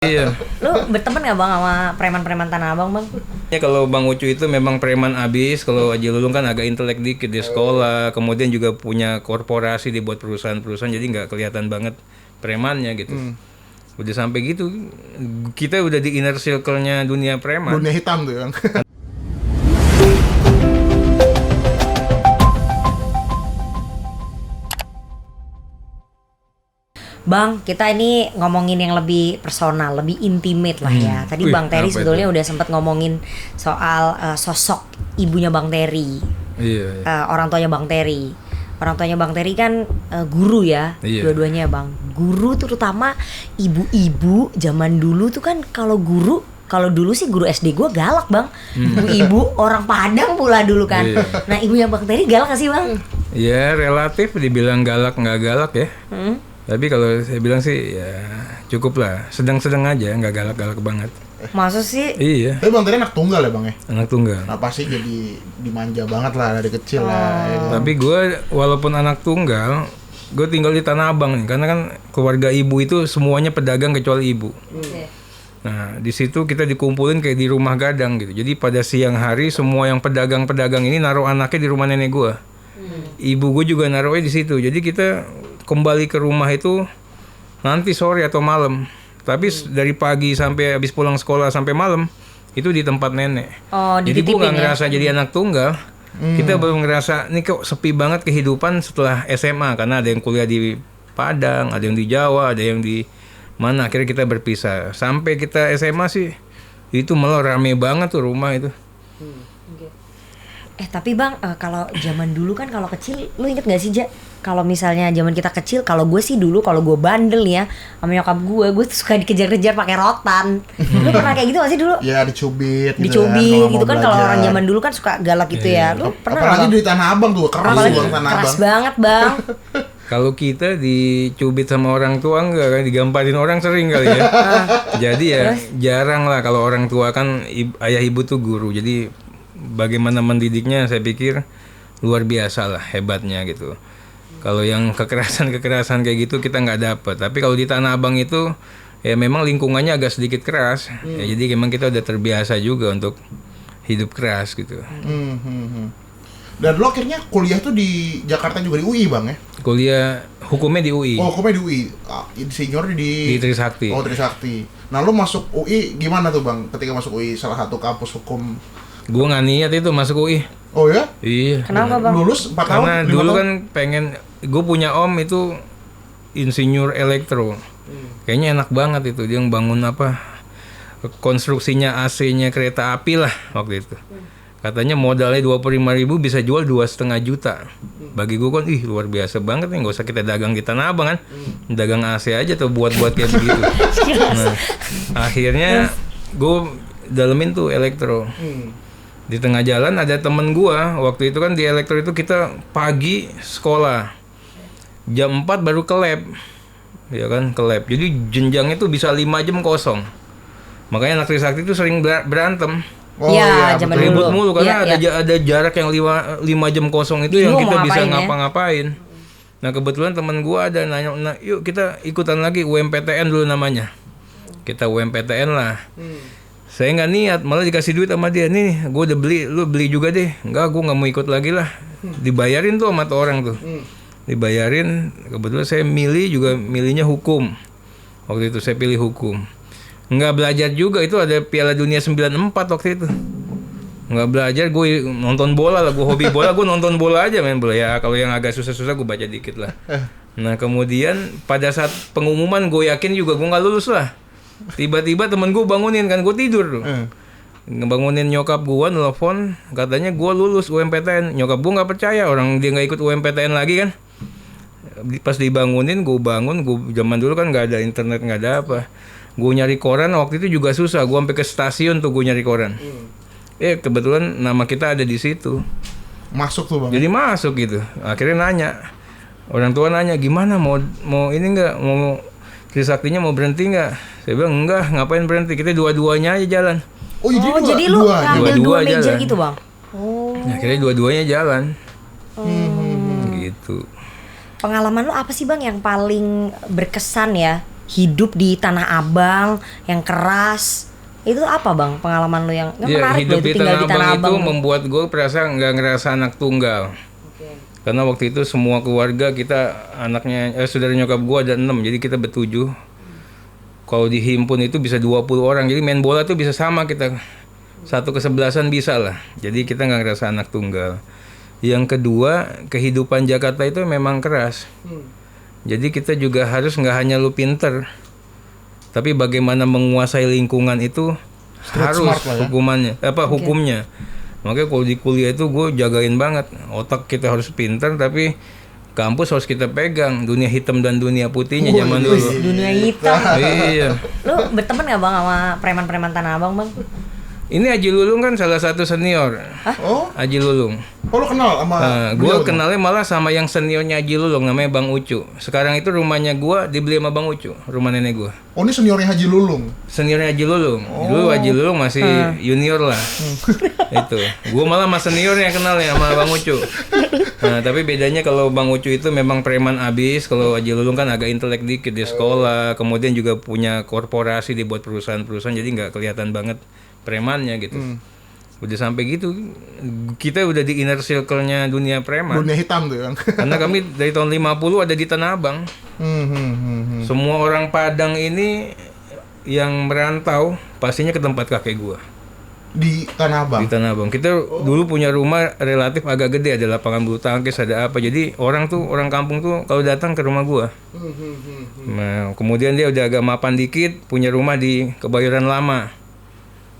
Iya. Lu berteman gak bang sama preman-preman Tanah Abang bang? Ya kalau Bang Ucu itu memang preman abis. Kalau Haji Lulung kan agak intelek dikit di sekolah. Kemudian juga punya korporasi dibuat perusahaan-perusahaan. Jadi nggak kelihatan banget premannya gitu. Udah sampai gitu, kita udah di inner circle-nya dunia preman. Dunia hitam tuh yang. Bang, kita ini ngomongin yang lebih personal, lebih intimate lah ya. Tadi Wih, Bang Terry apa sebetulnya itu? udah sempat ngomongin soal sosok ibunya Bang Terry, Iya. orang tuanya Bang Terry. Orang tuanya Bang Terry kan guru ya, Iya. dua-duanya Bang. Guru terutama ibu-ibu zaman dulu tuh kan kalau guru, kalau dulu sih guru SD gue galak Bang. Ibu-ibu orang Padang pula dulu kan. Iya. Nah ibunya Bang Terry galak gak sih Bang? Ya relatif dibilang galak nggak galak ya. Tapi kalau saya bilang sih ya cukup lah. Sedang-sedang aja, nggak galak-galak banget. Masa sih? Iya. Tapi Bang Terry anak tunggal ya Bang ya? Anak tunggal. Nah pasti jadi dimanja banget lah dari kecil lah. Ya. Tapi gue walaupun anak tunggal, gue tinggal di Tanah Abang nih, karena kan keluarga ibu itu semuanya pedagang kecuali ibu. Nah di situ kita dikumpulin kayak di rumah gadang gitu. Jadi pada siang hari semua yang pedagang-pedagang ini naruh anaknya di rumah nenek gue. Ibu gue juga naruhnya di situ. Jadi kita kembali ke rumah itu nanti sore atau malam. Tapi dari pagi sampai habis pulang sekolah sampai malam itu di tempat nenek. Oh, Jadi gue dititipin nggak ya? ngerasa jadi anak tunggal. Kita baru ngerasa nih kok sepi banget kehidupan setelah SMA, karena ada yang kuliah di Padang, ada yang di Jawa, ada yang di mana. Akhirnya kita berpisah. Sampai kita SMA sih itu malah rame banget tuh rumah itu. Tapi Bang, kalau zaman dulu kan kalau kecil, lu inget gak sih Ja? Kalau misalnya zaman kita kecil, kalau gue sih dulu kalau gue bandel ya sama nyokap gue tuh suka dikejar-kejar pakai rotan. Lu pernah kayak gitu gak sih dulu? Ya dicubit gitu Dicubit kan, gitu kan, kalau belajar. orang zaman dulu kan suka galak gitu ya. Lu pernah Apalagi nggak, di Bang? Tanah Abang tuh, keras Apalagi tuh Bang Tanah keras Abang. banget Bang. Kalau kita dicubit sama orang tua enggak kan, digamparin orang sering kali ya. Jadi ya jarang lah kalau orang tua kan ayah ibu tuh guru. Jadi bagaimana mendidiknya saya pikir luar biasa lah hebatnya gitu. Kalau yang kekerasan kayak gitu kita nggak dapet. Tapi kalau di Tanah Abang itu ya memang lingkungannya agak sedikit keras. Ya, jadi memang kita udah terbiasa juga untuk hidup keras gitu. Dan lo akhirnya kuliah tuh di Jakarta juga di UI Bang ya? Kuliah hukumnya di UI. Oh, hukumnya di UI. Senior Di Trisakti. Oh, Trisakti. Nah, lo masuk UI gimana tuh Bang? Ketika masuk UI salah satu kampus hukum. Gue nggak niat itu masuk UI. Oh ya? Iya. Kenapa Bang? Lulus 4 tahun? Karena 5 dulu tahun? kan pengen, gue punya om itu insinyur elektro. Kayaknya enak banget itu, dia bangun apa, konstruksinya AC-nya kereta api lah waktu itu. Katanya modalnya 25.000 bisa jual 2,5 juta. Bagi gue kan, ih luar biasa banget nih, nggak usah kita dagang di Tanah Abang kan, dagang AC aja tuh buat kayak begitu. Nah, akhirnya gue dalemin tuh elektro. Di tengah jalan ada temen gua, waktu itu kan di elektro itu kita pagi sekolah, jam 4 baru ke lab, ya kan, ke lab. Jadi jenjangnya tuh bisa 5 jam kosong. Makanya anak Trisakti itu sering berantem, Oh Ya, iya, zaman betul. ribut mulu karena Iya. ada jarak yang 5 jam kosong itu yang Bingung kita mau bisa ngapain ya. ngapa-ngapain. Nah kebetulan temen gua ada nanya, nah, yuk kita ikutan lagi UMPTN dulu namanya. Kita UMPTN lah. Saya nggak niat, malah dikasih duit sama dia. Nih, gue udah beli, lu beli juga deh. Enggak, gue nggak mau ikut lagi lah. Dibayarin tuh sama tuh orang tuh. Dibayarin, kebetulan saya milihnya hukum. Waktu itu saya pilih hukum. Nggak belajar juga, itu ada Piala Dunia 94 waktu itu. Nggak belajar, gue nonton bola lah. Gue hobi bola, gue nonton bola aja main bola. Ya kalau yang agak susah-susah gue baca dikit lah. Nah kemudian pada saat pengumuman gue yakin juga gue nggak lulus lah. Tiba-tiba temen gue bangunin kan, gue tidur tuh. Ngebangunin nyokap gue, nelfon, katanya gue lulus UMPTN. Nyokap gue nggak percaya, orang dia nggak ikut UMPTN lagi kan. Pas dibangunin, gue bangun, zaman dulu kan nggak ada internet, nggak ada apa. Gue nyari koran, waktu itu juga susah. Gue sampai ke stasiun tuh gue nyari koran. Kebetulan nama kita ada di situ. Masuk tuh Bang. Jadi masuk gitu. Akhirnya nanya, orang tua nanya, gimana mau ini nggak, mau Trisaktinya mau berhenti nggak? Saya bilang enggak, ngapain berhenti? Kita dua-duanya aja jalan. Oh, Jadi lu dua. ngambil Dua-dua dua major jalan. gitu Bang? Oh. Nah, akhirnya dua-duanya jalan. Gitu. Pengalaman lu apa sih Bang yang paling berkesan ya hidup di Tanah Abang yang keras. Itu apa bang pengalaman lu yang Ya, menarik hidup loh itu di tinggal Tanah di Tanah Abang itu Abang. membuat gue perasa nggak ngerasa anak tunggal. Karena waktu itu semua keluarga kita anaknya saudara nyokap gue ada 6, jadi kita bertujuh. Kalau dihimpun itu bisa 20 orang, jadi main bola tuh bisa sama kita. 1/11 bisa lah. Jadi kita nggak ngerasa anak tunggal. Yang kedua, kehidupan Jakarta itu memang keras. Jadi kita juga harus nggak hanya lu pinter, tapi bagaimana menguasai lingkungan itu harus smart lah ya. hukumnya. Makanya kalau di kuliah itu gue jagain banget. Otak kita harus pinter, tapi kampus harus kita pegang. Dunia hitam dan dunia putihnya zaman dulu. Dunia hitam. Iya. Lu berteman gak bang sama preman-preman Tanah Abang bang? Ini Aji Lulung kan salah satu senior. Oh, Aji Lulung. lo kenal sama Gue beliau, Bang? kenalnya malah sama yang seniornya Aji Lulung, namanya Bang Ucu. Sekarang itu rumahnya gue dibeli sama Bang Ucu, rumah nenek gue. Oh, ini seniornya Haji Lulung. Seniornya Haji Lulung. Dulu Haji Lulung masih junior lah. Itu. Gue malah sama seniornya kenalnya sama Bang Ucu. Nah, tapi bedanya kalau Bang Ucu itu memang preman abis, kalau Haji Lulung kan agak intelek dikit di sekolah, kemudian juga punya korporasi dibuat perusahaan-perusahaan, jadi nggak kelihatan banget premannya gitu. Udah sampai gitu, kita udah di inner circle-nya dunia preman. Dunia hitam tuh, Bang. Karena kami dari tahun 50 ada di Tanah Abang. Semua orang Padang ini yang merantau pastinya ke tempat kakek gua. Di Tanah Abang. Di Tanah Abang. Kita dulu punya rumah relatif agak gede, ada lapangan bulu tangkis, ada apa. Jadi orang kampung tuh kalau datang ke rumah gua. Nah, kemudian dia udah agak mapan dikit, punya rumah di Kebayoran Lama.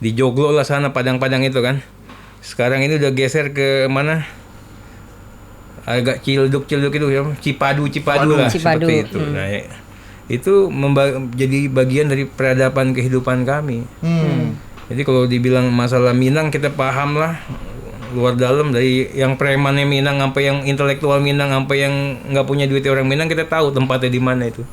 Di Joglo lah sana, Padang-Padang itu kan. Sekarang ini udah geser ke mana? Agak Cilduk itu ya, Cipadu lah Cipadu. seperti itu. Nah, itu jadi bagian dari peradaban kehidupan kami. Jadi kalau dibilang masalah Minang, kita paham lah luar dalam, dari yang premannya Minang sampai yang intelektual Minang sampai yang nggak punya duit orang Minang, kita tahu tempatnya di mana itu.